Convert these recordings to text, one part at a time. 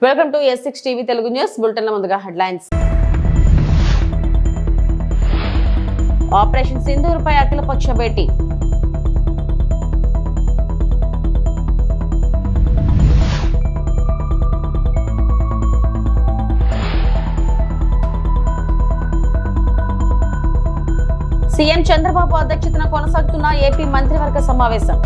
Welcome to S6 TV Telugu news bulletin. ముందుగా headlines. Operation Sindoor పై అఖిలపక్ష భేటీ. CM Chandrababu అధ్యక్షతన కొనసాగుతున్న ఏపీ మంత్రివర్గ సమావేశం.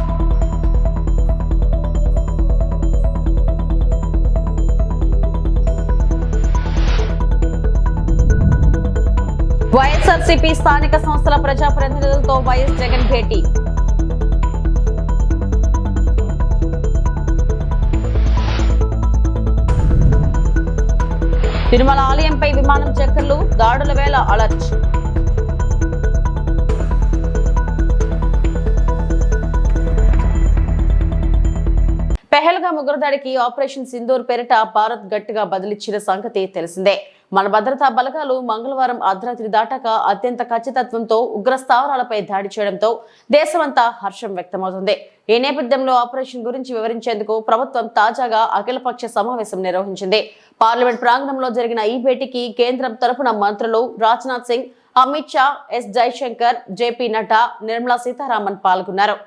వైఎస్ఆర్సీపీ స్థానిక సంస్థల ప్రజాప్రతినిధులతో వైఎస్ జగన్ భేటీ. తిరుమల ఆలయంపై విమానం చక్కర్లు, దాడుల వేళ అలర్ట్. పెహల్గాం ఉగ్రదాడికి ఆపరేషన్ సింధూర్ పేరిట భారత్ గట్టిగా బదిలిచ్చిన సంగతి తెలిసిందే. మన భద్రతా బలగాలు మంగళవారం అర్ధరాత్రి దాటాక అత్యంత ఖచ్చితత్వంతో ఉగ్ర స్థావరాలపై దాడి చేయడంతో దేశమంతా హర్షం వ్యక్తమవుతుంది. ఈ నేపథ్యంలో ఆపరేషన్ గురించి వివరించేందుకు ప్రభుత్వం తాజాగా అఖిలపక్ష సమావేశం నిర్వహించింది. పార్లమెంట్ ప్రాంగణంలో జరిగిన ఈ భేటీకి కేంద్రం తరపున మంత్రులు రాజ్నాథ్ సింగ్, అమిత్ షా, ఎస్ జైశంకర్, జేపీ నడ్డా, నిర్మలా సీతారామన్ పాల్గొన్నారు.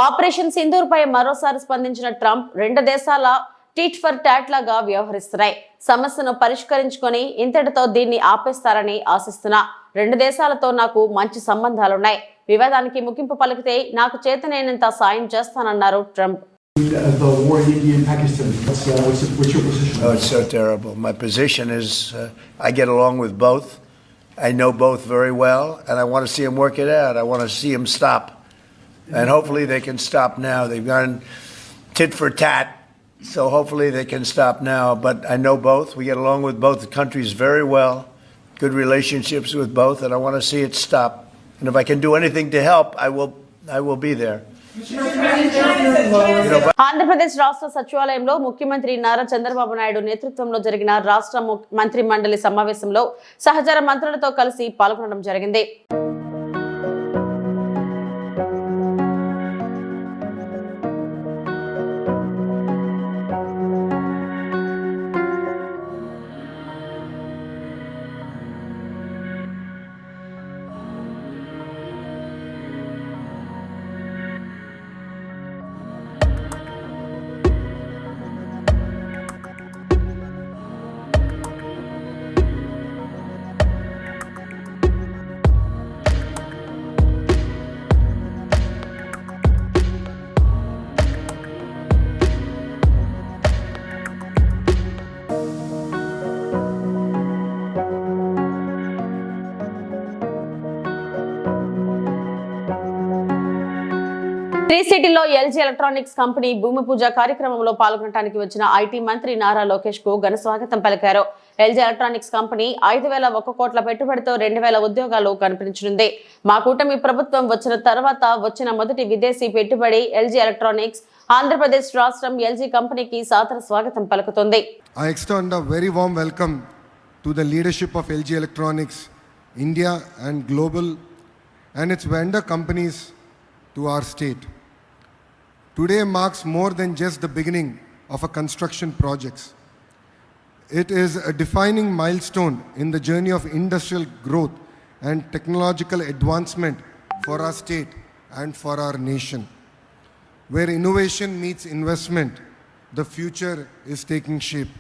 ఆపరేషన్ సింధూర్ పై మరోసారి స్పందించిన ట్రంప్, రెండు దేశాల టిట్ ఫర్ టాట్ లాగా వ్యవహరిస్తున్నాయి. సమస్యను పరిష్కరించుకొని ఇంతటితో దీన్ని ఆపేస్తారని ఆశిస్తున్నా. రెండు దేశాలతో నాకు మంచి సంబంధాలున్నాయి. వివాదానికి ముగింపు పలికితే నాకు చేతనైనంత సాయం చేస్తానన్నారు Trump. The war in India and Pakistan. What's your position? Oh, it's so terrible. My position is I get along with both. I know both very well, and I want to see them work it out. I want to see them stop. And hopefully they can stop now. They've gone tit for tat, so hopefully they can stop now. But I know both. We get along with both countries very well. Good relationships with both, and I want to see it stop. And if I can do anything to help, I will be there. Andhra Pradesh రాష్ట్ర సచివాలయంలో ముఖ్యమంత్రి నారా చంద్రబాబు నాయుడు నేతృత్వంలో జరిగిన రాష్ట్ర మంత్రి మండలి సమావేశంలో సహచర మంత్రులతో కలిసి పాల్గొనడం జరిగింది. త్రీ సిటీలో ఎల్జీ ఎలక్ట్రానిక్స్ కంపెనీ భూమి పూజ కార్యక్రమంలో పాల్గొనడానికి వచ్చిన ఐటీ మంత్రి నారా లోకేష్ కు ఘన స్వాగతం పలికారు. ఎల్జీ ఎలక్ట్రానిక్స్ కంపెనీ 5,001 కోట్ల పెట్టుబడితో 2,000 ఉద్యోగాలు కల్పించనుంది. మా కూటమి ప్రభుత్వం వచ్చిన తర్వాత వచ్చిన మొదటి విదేశీ పెట్టుబడి ఎల్జీ ఎలక్ట్రానిక్స్. ఆంధ్రప్రదేశ్ రాష్ట్రం ఎల్జీ కంపెనీకి సాదర స్వాగతం పలుకుతుంది. I extend a very warm welcome to the leadership of LG Electronics, India and global, and its vendor companies to our state. Today marks more than just the beginning of a construction project. It is a defining milestone in the journey of industrial growth and technological advancement for our state and for our nation. Where innovation meets investment, the future is taking shape.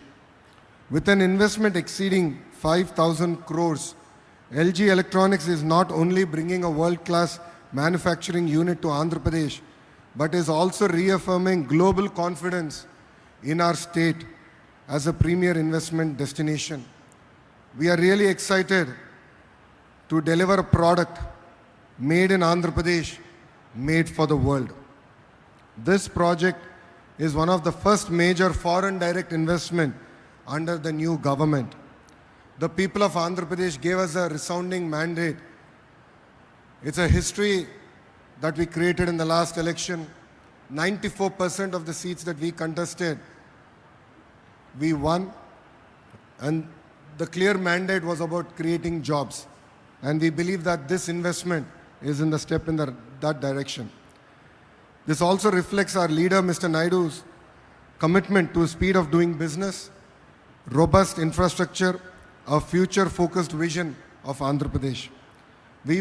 With an investment exceeding 5,000 crores, LG Electronics is not only bringing a world-class manufacturing unit to Andhra Pradesh, but is also reaffirming global confidence in our state as a premier investment destination. We are really excited to deliver a product made in Andhra Pradesh, made for the world. This project is one of the first major foreign direct investment under the new government. The people of Andhra Pradesh gave us a resounding mandate. It's a history that we created in the last election. 94% of the seats that we contested, we won. And the clear mandate was about creating jobs. And we believe that this investment is in the step in that direction. This also reflects our leader, Mr. Naidu's commitment to speed of doing business, robust infrastructure, a future-focused vision of Andhra Pradesh. We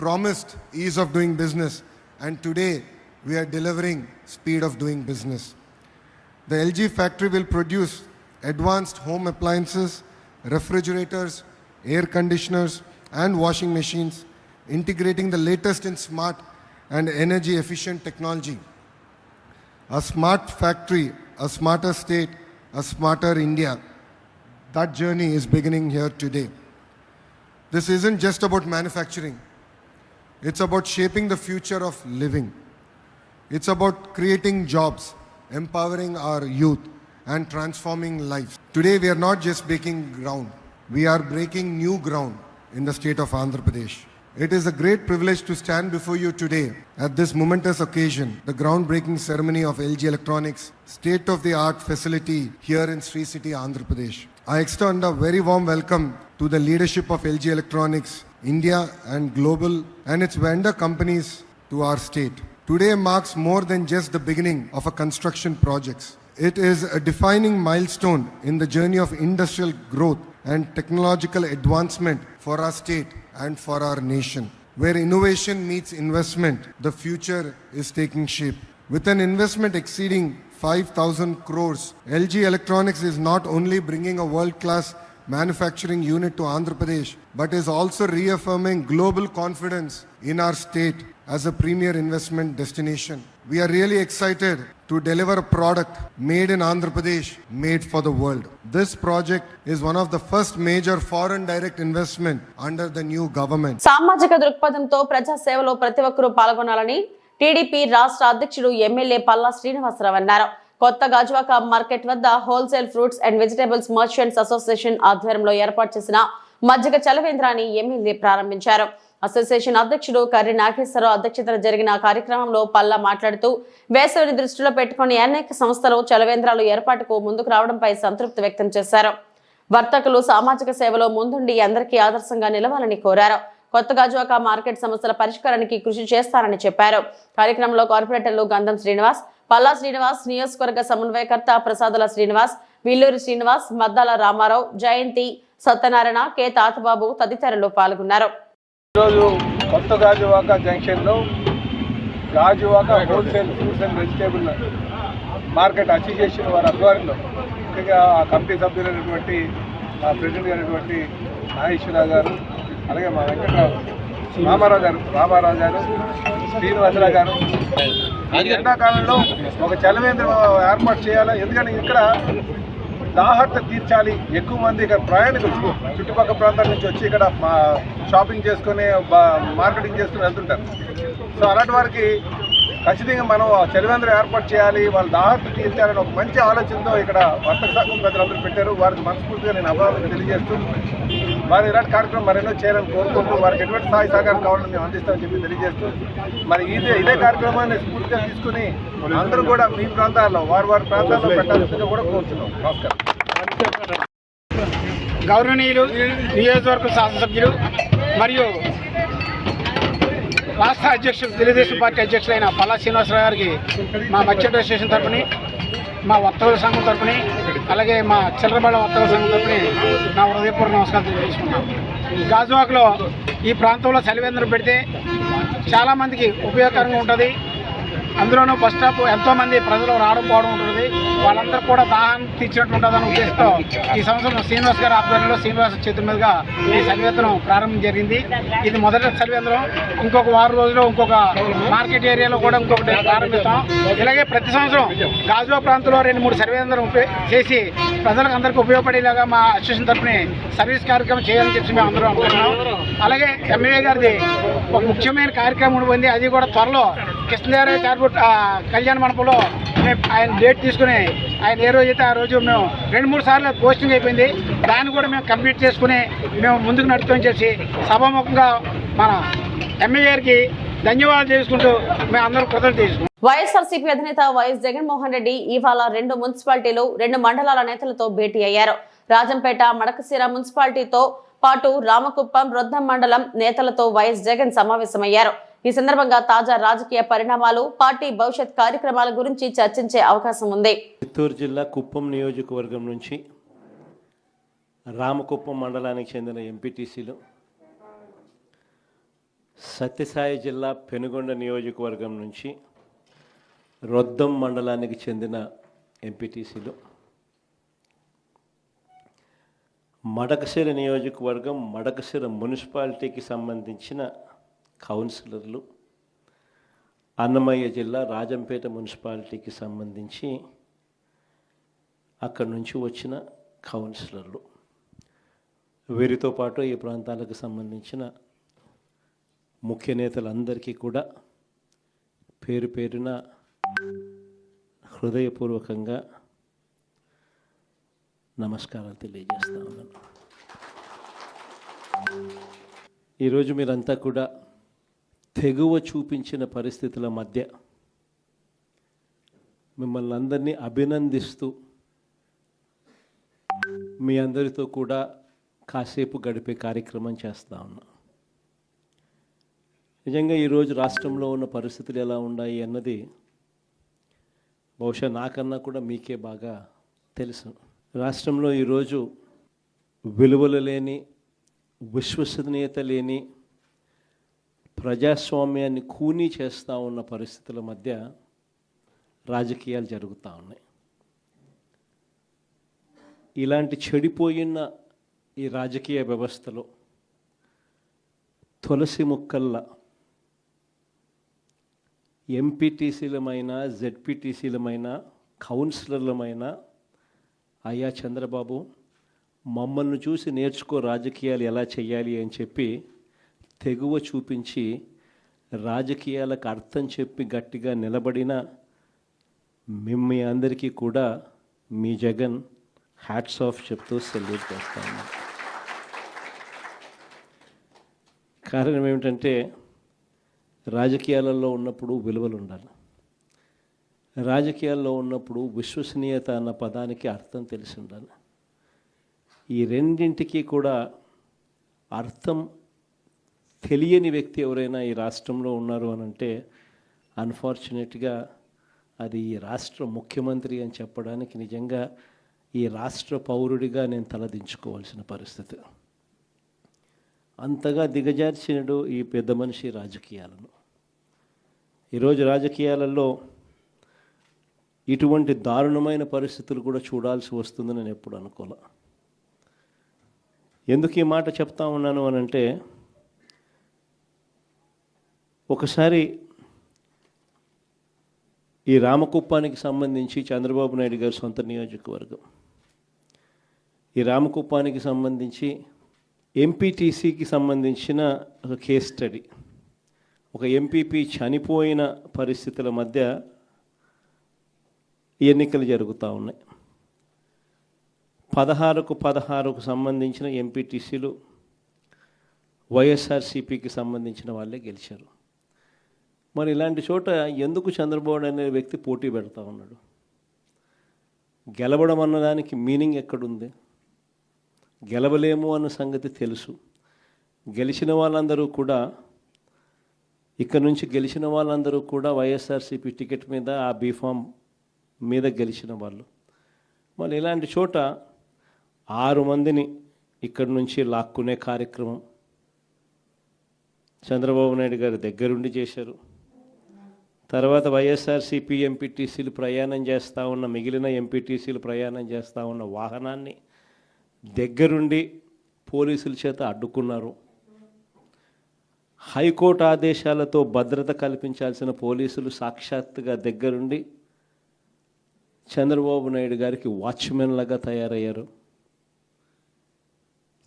promised ease of doing business, and today we are delivering speed of doing business. The LG factory will produce advanced home appliances, refrigerators, air conditioners, and washing machines, integrating the latest in smart and energy-efficient technology. A smart factory, a smarter state, a smarter India. That journey is beginning here today. This isn't just about manufacturing. It's about shaping the future of living. It's about creating jobs, empowering our youth, and transforming lives. Today, we are not just breaking ground. We are breaking new ground in the state of Andhra Pradesh. It is a great privilege to stand before you today at this momentous occasion, the groundbreaking ceremony of LG Electronics state-of-the-art facility here in Sri City, Andhra Pradesh. I extend a very warm welcome to the leadership of LG Electronics, India and global, and its vendor companies to our state. Today marks more than just the beginning of a construction project. It is a defining milestone in the journey of industrial growth and technological advancement for our state and for our nation. Where innovation meets investment, the future is taking shape. With an investment exceeding 5,000 crores, LG Electronics is not only bringing a world-class manufacturing unit to Andhra Pradesh, but is also reaffirming global confidence in our state as a premier investment destination. We are really excited to deliver a product made in Andhra Pradesh, made for the world. This project is one of the first major foreign direct investment under the new government. సామాజిక దృక్పథంతో ప్రజా సేవలో ప్రతి ఒక్కరూ పాల్గొనాలని TDP రాష్ట్ర అధ్యక్షుడు MLA Palla Srinivasarao అన్నారు. కొత్త గాజువాక మార్కెట్ వద్ద wholesale fruits and vegetables merchants association ఆధ్వర్యంలో ఏర్పాటు చేసిన మజ్జిగ చలవేంద్రాన్ని ఎమ్మెల్యే ప్రారంభించారు. అసోసియేషన్ అధ్యక్షుడు కర్రి నాగేశ్వరరావు అధ్యక్షతన జరిగిన కార్యక్రమంలో పల్లా మాట్లాడుతూ వేసవిని దృష్టిలో పెట్టుకుని అనేక సంస్థలు చలవేంద్రాలు ఏర్పాటుకు ముందుకు రావడంపై సంతృప్తి వ్యక్తం చేశారు. వర్తకులు సామాజిక సేవలో ముందుండి అందరికీ ఆదర్శంగా నిలవాలని కోరారు. కొత్త గాజువాక మార్కెట్ సమస్యల పరిష్కారానికి కృషి చేస్తారని చెప్పారు. కార్యక్రమంలో కార్పొరేటర్లు గంధం శ్రీనివాస్, పల్లా శ్రీనివాస్, నియోజకవర్గ సమన్వయకర్త ప్రసాదుల శ్రీనివాస్, విల్లూరి శ్రీనివాస్, మద్దాల రామారావు, జయంతి, సత్యనారాయణ, కె తాతబాబు తదితరులు పాల్గొన్నారు. ఈరోజు కొత్త గాజువాక జంక్షన్లో Gajuwaka wholesale fruits and vegetable market association వారి ఆధ్వర్యంలో ముఖ్యంగా ఆ కమిటీ సభ్యులైనటువంటి ప్రెసిడెంట్ అయినటువంటి నాగేశ్వరరావు గారు, అలాగే మా రామారావు గారు, శ్రీనివాసరావు గారు ఎండాకాలంలో ఒక చలవేంద్రం ఏర్పాటు చేయాలి. ఎందుకంటే ఇక్కడ దాహత తీర్చాలి. ఎక్కువ మంది ఇక్కడ ప్రయాణికులు చుట్టుపక్కల ప్రాంతాల నుంచి వచ్చి ఇక్కడ షాపింగ్ చేసుకొని మార్కెటింగ్ చేసుకుని వెళ్తుంటారు. సో అలాంటి వారికి ఖచ్చితంగా మనం చలివేంద్రం ఏర్పాటు చేయాలి, వాళ్ళ దాహత్తు తీర్చాలని ఒక మంచి ఆలోచనతో ఇక్కడ వర్తక సంఘం ప్రజలందరూ పెట్టారు. వారికి మనస్ఫూర్తిగా నేను అభినందనలు తెలియజేస్తూ వారు ఇలాంటి కార్యక్రమం మరెన్నో చేయాలని కోరుకుంటూ వారికి ఎటువంటి సహాయ సహకారం కావాలని మేము అందిస్తామని చెప్పి తెలియజేస్తూ మరి ఇదే కార్యక్రమాన్ని స్ఫూర్తిగా తీసుకుని అందరూ కూడా మీ ప్రాంతాల్లో వారి ప్రాంతాల్లో పెట్టాల్సిందిగా కూడా కోరుతున్నాం. నమస్కారం. గౌరవనీయులు నియోజకవర్గ శాసనసభ్యులు మరియు రాష్ట్ర అధ్యక్షులు తెలుగుదేశం పార్టీ అధ్యక్షులైన పల్లా శ్రీనివాసరావు గారికి మా మత్స్య స్టేషన్ తరపుని, మా వర్తకుల సంఘం తరపుని, అలాగే మా చిల్లరబళ్ళ వర్తకుల సంఘం తరపుని నా హృదయపూర్వక నమస్కారం తెలియజేసుకున్నాం. గాజువాకలో ఈ ప్రాంతంలో చలివేంద్రం పెడితే చాలామందికి ఉపయోగకరంగా ఉంటుంది. అందులోనూ బస్ స్టాప్ ఎంతోమంది ప్రజలు రావడం పోవడం ఉంటుంది. వాళ్ళందరూ కూడా దాహాన్ని తీర్చినట్టు ఉంటుందన్న ఉద్దేశంతో ఈ సంవత్సరం శ్రీనివాస్ గారి ఆధ్వర్యంలో శ్రీనివాస చేతుల మీదుగా ఈ చలివేంద్రం ప్రారంభం జరిగింది. ఇది మొదటి చలివేంద్రం. ఇంకొక 6 రోజుల్లో ఇంకొక మార్కెట్ ఏరియాలో కూడా ఇంకొకటి ప్రారంభిస్తాం. ఇలాగే ప్రతి సంవత్సరం గాజువా ప్రాంతంలో 2-3 చలివేంద్రం చేసి ప్రజలకు అందరికీ ఉపయోగపడేలాగా మా అసోసియేషన్ తరఫున సర్వీస్ కార్యక్రమం చేయాలని చెప్పి మేము అందరం అనుకుంటున్నాం. అలాగే ఎమ్మెల్యే గారిది ఒక ముఖ్యమైన కార్యక్రమం ఉంది. అది కూడా త్వరలో కృష్ణదేవరాయ కళ్యాణ మండపంలో ఆయన డేట్ తీసుకుని ఆయన ఏ రోజు అయితే ఆ రోజు మేము 2-3 సార్లు పోస్టింగ్ అయిపోయింది. దాన్ని కూడా మేము కంప్లీట్ చేసుకుని మేము ముందుకు నడుపుతామని చెప్పి సభాముఖంగా మన ఎమ్మెల్యే గారికి ధన్యవాదాలు చేసుకుంటూ మేము అందరూ కృతజ్ఞతలు తీసుకుంటాం. వైఎస్ఆర్సీపీ అధినేత వైఎస్ జగన్మోహన్ రెడ్డి ఇవాళ 2 మున్సిపాలిటీలు 2 మండలాల నేతలతో భేటీ అయ్యారు. రాజంపేట మడకశిర మున్సిపాలిటీతో పాటు రామకుప్పం రొద్దం మండలం నేతలతో వైఎస్ జగన్ సమావేశమయ్యారు. ఈ సందర్భంగా తాజా రాజకీయ పరిణామాలు, పార్టీ భవిష్యత్ కార్యక్రమాల గురించి చర్చించే అవకాశం ఉంది. చిత్తూరు జిల్లా కుప్పం నియోజకవర్గం నుంచి రామకుప్పం మండలానికి చెందిన ఎంపీటీసీలు, సత్యసాయి జిల్లా పెనుగొండ నియోజకవర్గం నుంచి రొద్దం మండలానికి చెందిన ఎంపీటీసీలు, మడకశిర నియోజకవర్గం మడకశిర మున్సిపాలిటీకి సంబంధించిన కౌన్సిలర్లు, అన్నమయ్య జిల్లా రాజంపేట మున్సిపాలిటీకి సంబంధించి అక్కడి నుంచి వచ్చిన కౌన్సిలర్లు, వీరితో పాటు ఈ ప్రాంతాలకు సంబంధించిన ముఖ్య నేతలందరికీ కూడా పేరు పేరున హృదయపూర్వకంగా నమస్కారాలు తెలియజేస్తా ఉన్నాను. ఈరోజు మీరంతా కూడా తెగువ చూపించిన పరిస్థితుల మధ్య మిమ్మల్ని అందరినీ అభినందిస్తూ మీ అందరితో కూడా కాసేపు గడిపే కార్యక్రమం చేస్తూ ఉన్నాం. నిజంగా ఈరోజు రాష్ట్రంలో ఉన్న పరిస్థితులు ఎలా ఉన్నాయి అన్నది బహుశా నాకన్నా కూడా మీకే బాగా తెలుసు. రాష్ట్రంలో ఈరోజు విలువలు లేని, విశ్వసనీయత లేని, ప్రజాస్వామ్యాన్ని కూనీ చేస్తూ ఉన్న పరిస్థితుల మధ్య రాజకీయాలు జరుగుతూ ఉన్నాయి. ఇలాంటి చెడిపోయిన ఈ రాజకీయ వ్యవస్థలో తులసి మొక్కల్లా ఎంపీటీసీలమైన, జెడ్పీటీసీలమైన, కౌన్సిలర్లమైన అయ్యా చంద్రబాబు మమ్మల్ని చూసి నేర్చుకో రాజకీయాలు ఎలా చేయాలి అని చెప్పి తెగువ చూపించి రాజకీయాలకు అర్థం చెప్పి గట్టిగా నిలబడిన మీ అందరికీ కూడా మీ జగన్ హ్యాట్స్ ఆఫ్ చెప్తూ సెల్యూట్ చేస్తా ఉన్నాను. కారణం ఏమిటంటే రాజకీయాలలో ఉన్నప్పుడు విలువలు ఉండాలి. రాజకీయాల్లో ఉన్నప్పుడు విశ్వసనీయత అన్న పదానికి అర్థం తెలిసి ఉండాలి. ఈ రెండింటికి కూడా అర్థం తెలియని వ్యక్తి ఎవరైనా ఈ రాష్ట్రంలో ఉన్నారు అని అంటే అన్ఫార్చునేట్గా అది ఈ రాష్ట్ర ముఖ్యమంత్రి అని చెప్పడానికి నిజంగా ఈ రాష్ట్ర పౌరుడిగా నేను తలదించుకోవాల్సిన పరిస్థితి. అంతగా దిగజార్చినడు ఈ పెద్ద మనిషి రాజకీయాలను. ఈరోజు రాజకీయాలలో ఇటువంటి దారుణమైన పరిస్థితులు కూడా చూడాల్సి వస్తుందని నేను ఎప్పుడు అనుకోలే. ఎందుకు ఈ మాట చెప్తా ఉన్నాను అని అంటే, ఒకసారి ఈ రామకుప్పానికి సంబంధించి చంద్రబాబు నాయుడు గారి సొంత నియోజకవర్గం, ఈ రామకుప్పానికి సంబంధించి ఎంపీటీసీకి సంబంధించిన ఒక కేస్ స్టడీ ఒక ఎంపీపీ చనిపోయిన పరిస్థితుల మధ్య ఎన్నికలు జరుగుతూ ఉన్నాయి. 16కు సంబంధించిన ఎంపీటీసీలు వైఎస్ఆర్సీపీకి సంబంధించిన వాళ్ళే గెలిచారు. మరి ఇలాంటి చోట ఎందుకు చంద్రబాబు అనే వ్యక్తి పోటీ పెడతా ఉన్నాడు? గెలవడం అన్నదానికి మీనింగ్ ఎక్కడుంది? గెలవలేము అన్న సంగతి తెలుసు. గెలిచిన వాళ్ళందరూ కూడా ఇక్కడ నుంచి గెలిచిన వాళ్ళందరూ కూడా వైఎస్ఆర్సీపీ టికెట్ మీద ఆ బీఫామ్ మీద గెలిచిన వాళ్ళు. మరి ఇలాంటి చోట 6 మందిని ఇక్కడి నుంచి లాక్కునే కార్యక్రమం చంద్రబాబు నాయుడు గారి దగ్గరుండి చేశారు. తర్వాత వైఎస్ఆర్సీపీ ఎంపీటీసీలు ప్రయాణం చేస్తూ ఉన్న మిగిలిన ఎంపీటీసీలు ప్రయాణం చేస్తూ ఉన్న వాహనాన్ని దగ్గరుండి పోలీసుల చేత అడ్డుకున్నారు. హైకోర్టు ఆదేశాలతో భద్రత కల్పించాల్సిన పోలీసులు సాక్షాత్తుగా దగ్గరుండి చంద్రబాబు నాయుడు గారికి వాచ్మెన్లాగా తయారయ్యారు.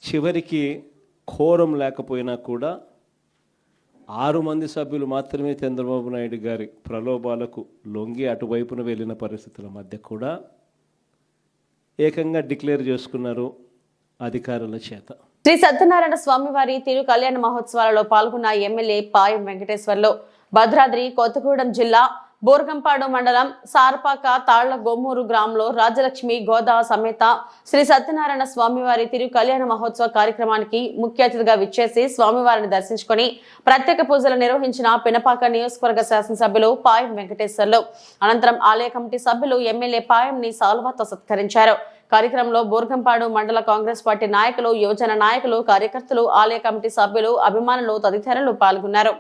చివరికి కోరం లేకపోయినా కూడా 6 మంది సభ్యులు మాత్రమే చంద్రబాబు నాయుడు గారి ప్రలోభాలకు లొంగి అటువైపున వెళ్ళిన పరిస్థితుల మధ్య కూడా ఏకంగా డిక్లేర్ చేసుకున్నారు అధికారుల చేత. శ్రీ సత్యనారాయణ స్వామివారి తిరు కళ్యాణ మహోత్సవాలలో పాల్గొన్న ఎమ్మెల్యే పాయం వెంకటేశ్వర్లు భద్రాద్రి కొత్తగూడెం జిల్లా బోర్గంపాడు మండలం సారపాక తాళ్ల గొమ్మూరు గ్రామంలో రాజలక్ష్మి గోదా సమేత శ్రీ సత్యనారాయణ స్వామివారి తిరు కళ్యాణ మహోత్సవ కార్యక్రమానికి ముఖ్య అతిథిగా విచ్చేసి స్వామివారిని దర్శించుకుని ప్రత్యేక పూజలు నిర్వహించిన పినపాక నియోజకవర్గ శాసనసభ్యులు పాయం వెంకటేశ్వర్లు. అనంతరం ఆలయ కమిటీ సభ్యులు ఎమ్మెల్యే పాయంని సాల్వాతో సత్కరించారు. కార్యక్రమంలో బోర్గంపాడు మండల కాంగ్రెస్ పార్టీ నాయకులు, యువజన నాయకులు, కార్యకర్తలు, ఆలయ కమిటీ సభ్యులు, అభిమానులు తదితరులు పాల్గొన్నారు.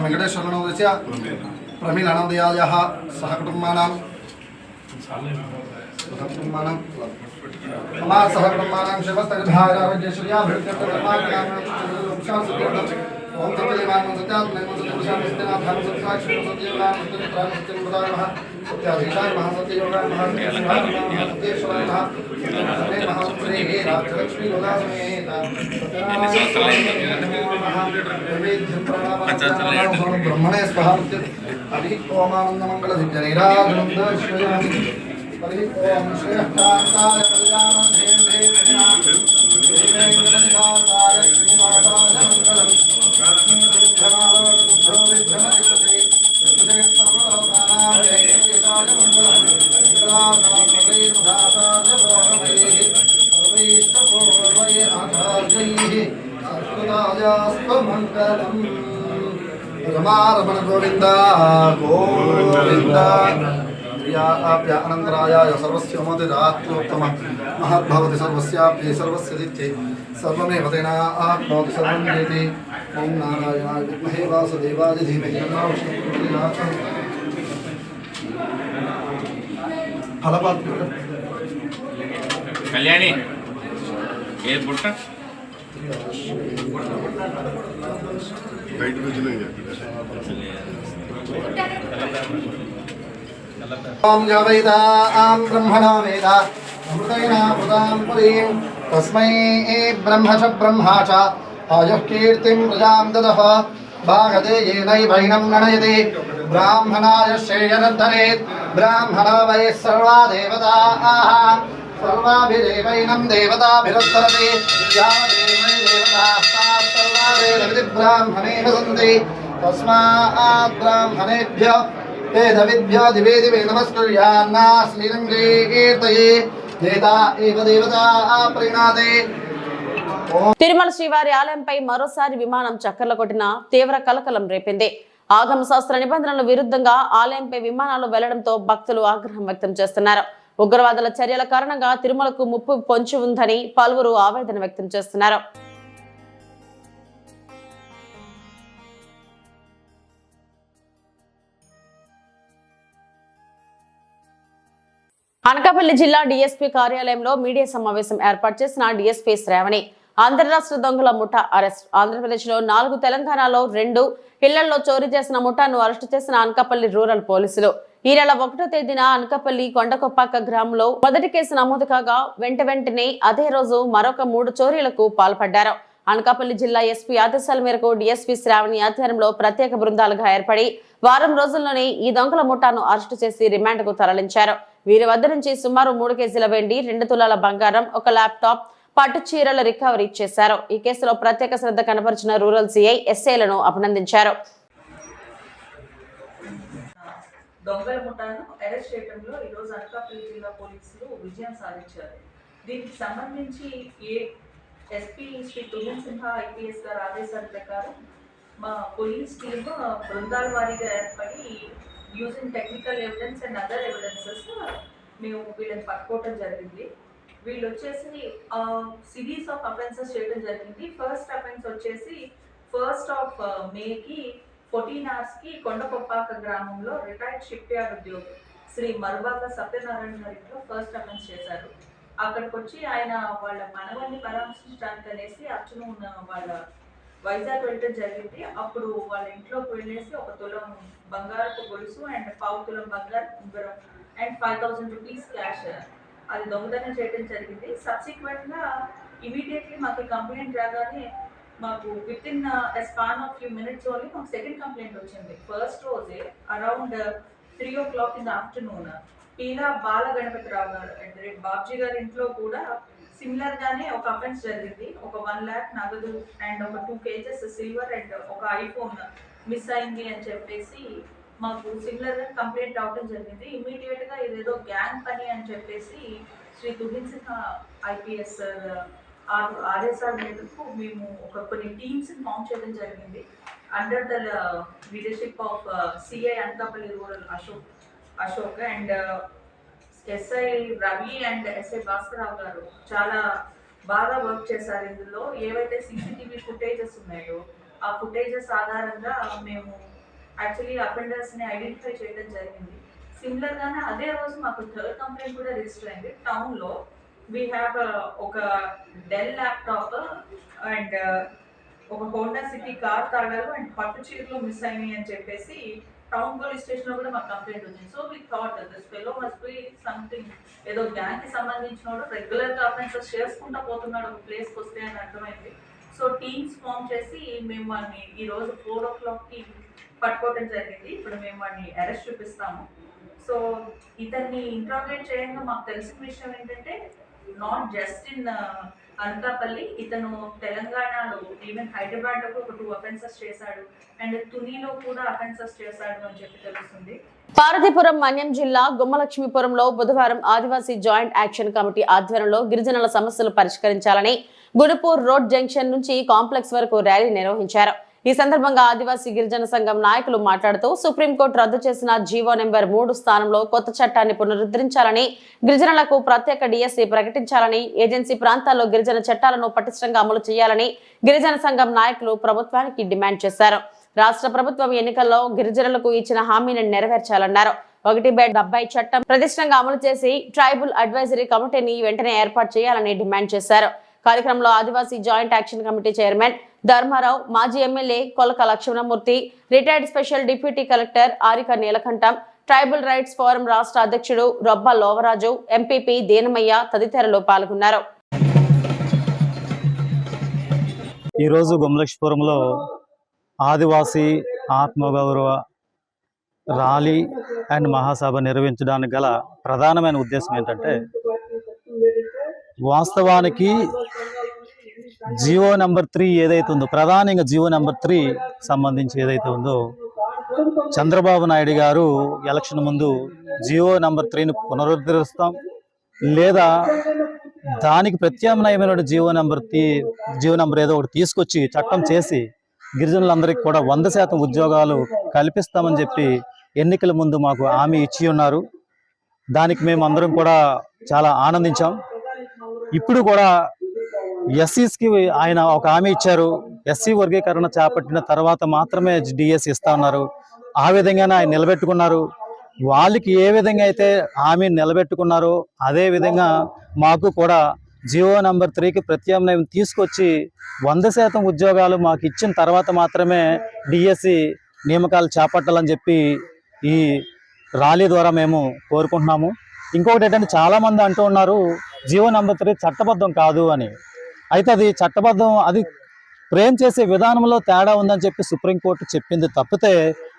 వెంకటేశ్వర ప్రమీలనందయాయ సహకుటుంబానాం సహకుటుంబానాం ఓం బ్రహ్మణే స్వహ హరి ఓమానందమంగళ దివ్య నీరాజనందశ్రయామి హరి ఓం శ్రేష్ఠాంతాయ కళ్యాణధేంద్రే దేవేంద్రనివాసాయ శ్రీనివాసాయ మంగళం రమారమణ గోవింద గోవింద అనంతరాయ సర్వస్య మోదిరాత్రోత్తమ మహద్భవతి సర్వస్యాప్యై సర్వస్య దిత్యై సర్వమేవ తేనాప్నోతి సర్వం జయతి. ఓం నారాయణాయ విద్మహే వాసుదేవాయ ధీమహి తన్నో విష్ణుః ప్రచోదయాత్. ఫలపాత్ర కళ్యాణి ఏ బుట్ట ఓం జవేదాం బ్రహ్మణో వేద అమృతైనా పురాం పురీం తస్మై బ్రహ్మచ బ్రహ్మా చ ఆయుః కీర్తిం ప్రజాం దదః భాగదేయేనైవైనం ననయతి బ్రాహ్మణాయ శ్రేయరద్ధరేత్ బ్రాహ్మణో వై సర్వా దేవతాః సర్వాభిదేవైనం దేవతాభిరద్ధరతి యావదేవై దేవతాః సర్వావేదవిది బ్రాహ్మణే వసంతి తస్మాత్ బ్రాహ్మణేభ్యో వేదవిద్భ్యో దివే దివే నమస్కుర్యాన్నా శ్రీరం కీర్తయే నేతా ఏవ దేవతా ప్రీణాతే. తిరుమల శ్రీవారి ఆలయంపై మరోసారి విమానం చక్కర్లు కొట్టిన తీవ్ర కలకలం రేపింది. ఆగమ శాస్త్ర నిబంధనల విరుద్ధంగా ఆలయంపై విమానాలు వెళ్లడంతో భక్తులు ఆగ్రహం వ్యక్తం చేస్తున్నారు. ఉగ్రవాదుల చర్యల కారణంగా తిరుమలకు ముప్పు పొంచి ఉందని పలువురు ఆవేదన వ్యక్తం చేస్తున్నారు. అనకాపల్లి జిల్లా డీఎస్పీ కార్యాలయంలో మీడియా సమావేశం ఏర్పాటు చేసిన డీఎస్పీ శ్రావణి అంతర్రాష్ట్ర దొంగల ముఠా అరెస్ట్. ఆంధ్రప్రదేశ్ లో 4, తెలంగాణలో 2 ఇళ్లలో చోరీ చేసిన ముఠాను అరెస్టు చేసిన అనకాపల్లి రూరల్ పోలీసులు ఈ నెల 1వ తేదీన అనకాపల్లి కొండకొప్పాక గ్రామంలో మొదటి కేసు నమోదు కాగా వెంటనే అదే రోజు మరొక 3 చోరీలకు పాల్పడ్డారు. అనకాపల్లి జిల్లా ఎస్పీ ఆదేశాల మేరకు డీఎస్పీ శ్రావణి ఆధ్వర్యంలో ప్రత్యేక బృందాలుగా ఏర్పడి వారం రోజుల్లోనే ఈ దొంగల ముఠాను అరెస్టు చేసి రిమాండ్ కు తరలించారు. వీరి వద్ద నుంచి సుమారు 3 కేజీల వెండి, 2 తులాల బంగారం, 1 ల్యాప్టాప్, పట్టు చీరల రికవరీ చేశారు. ఈ కేసులో ప్రత్యేక శ్రద్ధ కనబరిచిన రూరల్ సిఐ ఎస్ఐలను అభినందించారు. దొంగల ముఠాను అరెస్ట్ చేయడంలో ఈరోజు అనకాపల్లి జిల్లా పోలీసులు విజయం సాధించారు. దీనికి సంబంధించి ఎస్పీ శ్రీ తుహిన్ సిన్హా ఐపీఎస్ గారి ఆదేశాల ప్రకారం మా పోలీస్ టీమ్ బృందాల వారీగా ఏర్పడి using technical evidence and other evidences మేము వీళ్ళని పట్టుకోవడం జరిగింది. వీళ్ళు వచ్చేసి సిరీస్ ఆఫ్ అఫెన్సెస్ చేయడం జరిగింది. ఫస్ట్ అఫెన్స్ వచ్చేసి 1 మేకి 14 hours కొండకొప్పాక గ్రామంలో రిటైర్డ్ షిప్ యార్డ్ ఉద్యోగి శ్రీ మరుబాక సత్యనారాయణ గారిలో ఫస్ట్ అఫెన్స్ చేశారు. అక్కడికి వచ్చి ఆయన వాళ్ళ మనవల్ని పరామర్శించడానికి అనేసి అచ్చును ఉన్న వాళ్ళ వైజాగ్ వెళ్ళడం జరిగింది. అప్పుడు వాళ్ళ ఇంట్లోకి వెళ్ళేసి 1 తులం బంగారపు గొలుసు అండ్ 1/4 తులం బంగారు ఉంగరం అండ్ 5,000 రూపీస్ క్యాష్ అది దొంగతనం చేయడం జరిగింది. సబ్సిక్వెంట్ గా ఇమీడియట్లీ మాకు కంప్లైంట్ రాగానే మాకు within span of few minutes only మాకు సెకండ్ కంప్లైంట్ వచ్చింది. ఫస్ట్ రోజే around 3 o'clock in the afternoon Peela Bala Ganapathirao గారు అంటే బాబ్జీ గారి ఇంట్లో కూడా సిమిలర్ గానే ఒక అఫెన్స్ జరిగింది. ఒక 1 lakh నగదు అండ్ ఒక 2 kgs సిల్వర్ అండ్ ఒక ఐఫోన్ మిస్ అయింది అని చెప్పేసి మాకు సిమిలర్ గా కంప్లైంట్ రావడం జరిగింది. ఇమీడియట్ గా ఇదేదో గ్యాంగ్ పని అని చెప్పేసి శ్రీ తుహిన్ సిన్హా ఐపీఎస్ ఆదేశాల మేరకు మేము కొన్ని టీమ్స్ ఫామ్ చేయడం జరిగింది. Under the leadership of CI Anakapalli rural Ashok and SI Ravi and SI Bhaskararao గారు చాలా బాగా వర్క్ చేశారు. ఇందులో ఏవైతే సీసీటీవీ ఫుటేజెస్ ఉన్నాయో ఆ ఫుటేజెస్ ఆధారంగా మేము యాక్చువల్లీ అఫెండర్స్ ని ఐడెంటిఫై చేయడం జరిగింది. సిమిలర్ గానే అదే రోజు మాకు 3rd కంప్లైంట్ కూడా రిజిస్టర్ అయింది. టౌన్ లో వీ హ్యావ్ ఒక డెల్ ల్యాప్టాప్ అండ్ ఒక హోండా సిటీ కార్ తాళాలు అండ్ పట్టు చీరలు మిస్ అయినాయి అని చెప్పేసి టౌన్ పోలీస్ స్టేషన్ లో కూడా మాకు కంప్లైంట్ వచ్చింది. So we thought this fellow must be something ఏదో గ్యాంగ్ కి సంబంధించినోడు రెగ్యులర్ గా అఫెన్సెస్ చేసుకుంటా పోతున్నాడు ఒక ప్లేస్ కి వస్తే అని అర్థమైంది. సో టీమ్స్ ఫామ్ చేసి మేము వాడిని ఈ రోజు 4 o'clock పట్టుకోవడం జరిగింది. ఇప్పుడు మేము వాడిని అరెస్ట్ చూపిస్తాము. సో ఇతన్ని ఇంట్రాగేట్ చేయగా మాకు తెలిసిన విషయం ఏంటంటే నాట్ జస్ట్ ఇన్ అనకాపల్లి, ఇతను తెలంగాణలో ఈవెన్ హైదరాబాద్ లో ఒక 2 offenses చేశాడు అండ్ తునిలో కూడా అఫెన్సెస్ చేశాడు అని చెప్పి తెలుస్తుంది. పార్వతీపురం మన్యం జిల్లా గుమ్మలక్ష్మీపురంలో బుధవారం ఆదివాసీ జాయింట్ యాక్షన్ కమిటీ ఆధ్వర్యంలో గిరిజనుల సమస్యలు పరిష్కరించాలని గుణపూర్ రోడ్ జంక్షన్ నుంచి కాంప్లెక్స్ వరకు ర్యాలీ నిర్వహించారు. ఈ సందర్భంగా ఆదివాసీ గిరిజన సంఘం నాయకులు మాట్లాడుతూ సుప్రీంకోర్టు రద్దు చేసిన జీవో నెంబర్ 3 స్థానంలో కొత్త చట్టాన్ని పునరుద్ధరించాలని, గిరిజనులకు ప్రత్యేక డిఎస్సి ప్రకటించాలని, ఏజెన్సీ ప్రాంతాల్లో గిరిజన చట్టాలను పటిష్టంగా అమలు చేయాలని గిరిజన సంఘం నాయకులు ప్రభుత్వానికి డిమాండ్ చేశారు. రాష్ట్ర ప్రభుత్వం ఎన్నికల్లో గిరిజనులకు ఇచ్చిన హామీని నెరవేర్చాలన్నారు. 1/70 చట్టం ప్రతిష్టంగా అమలు చేసి ట్రైబల్ అడ్వైజరీ కమిటీని వెంటనే ఏర్పాటు చేయాలని డిమాండ్ చేశారు. కార్యక్రమంలో Adivasi joint action committee chairman Dharmarao, మాజీ MLA Kolaka Lakshmanamurthy, retired special deputy collector Arika Neelakantham, tribal rights forum రాష్ట్ర అధ్యక్షుడు రొబ్బ లోవరాజు, ఎంపీపీ దేనమయ్య తదితరులు పాల్గొన్నారు. ఈరోజు గుమ్మలక్ష్మీపురంలో ఆదివాసీ ఆత్మగౌరవ ర్యాలీ అండ్ మహాసభ నిర్వహించడానికి గల ప్రధానమైన ఉద్దేశం ఏంటంటే, వాస్తవానికి జియో నెంబర్ 3 ఏదైతే ఉందో, ప్రధానంగా జియో నెంబర్ 3 సంబంధించి ఏదైతే ఉందో, చంద్రబాబు నాయుడు గారు ఎలక్షన్ ముందు జియో నెంబర్ 3ని పునరుద్ధరిస్తాం, లేదా దానికి ప్రత్యామ్నాయమైన జీవో నెంబర్ ఏదో ఒకటి తీసుకొచ్చి చట్టం చేసి గిరిజనులందరికీ కూడా 100% ఉద్యోగాలు కల్పిస్తామని చెప్పి ఎన్నికల ముందు మాకు హామీ ఇచ్చి ఉన్నారు. దానికి మేము అందరం కూడా చాలా ఆనందించాం. ఇప్పుడు కూడా ఎస్సీస్కి ఆయన ఒక హామీ ఇచ్చారు. ఎస్సీ వర్గీకరణ చేపట్టిన తర్వాత మాత్రమే డిఎస్సి ఇస్తా ఉన్నారు. ఆ విధంగానే ఆయన నిలబెట్టుకున్నారు. వాళ్ళకి ఏ విధంగా అయితే హామీ నిలబెట్టుకున్నారో అదే విధంగా మాకు కూడా జియో నెంబర్ 3కి ప్రత్యామ్నాయం తీసుకొచ్చి 100% ఉద్యోగాలు మాకు ఇచ్చిన తర్వాత మాత్రమే డిఎస్సి నియామకాలు చేపట్టాలని చెప్పి ఈ ర్యాలీ ద్వారా మేము కోరుకుంటున్నాము. ఇంకొకటి ఏంటంటే చాలామంది అంటూ ఉన్నారు జియో నెంబర్ 3 చట్టబద్ధం కాదు అని. అయితే అది చట్టబద్ధం, అది ఫ్రేమ్ చేసే విధానంలో తేడా ఉందని చెప్పి సుప్రీంకోర్టు చెప్పింది తప్పితే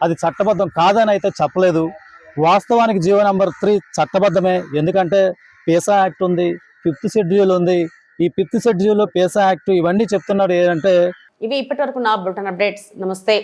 అది చట్టబద్ధం కాదని అయితే చెప్పలేదు. వాస్తవానికి జియో నెంబర్ 3 చట్టబద్ధమే. ఎందుకంటే పేసా యాక్ట్ ఉంది, 5th షెడ్యూల్ ఉంది. ఈ 5th షెడ్యూల్, పేసా యాక్ట్ ఇవన్నీ చెప్తున్నారు ఏంటంటే. ఇవి ఇప్పటి వరకు నా బులెటిన్ అప్డేట్స్. నమస్తే.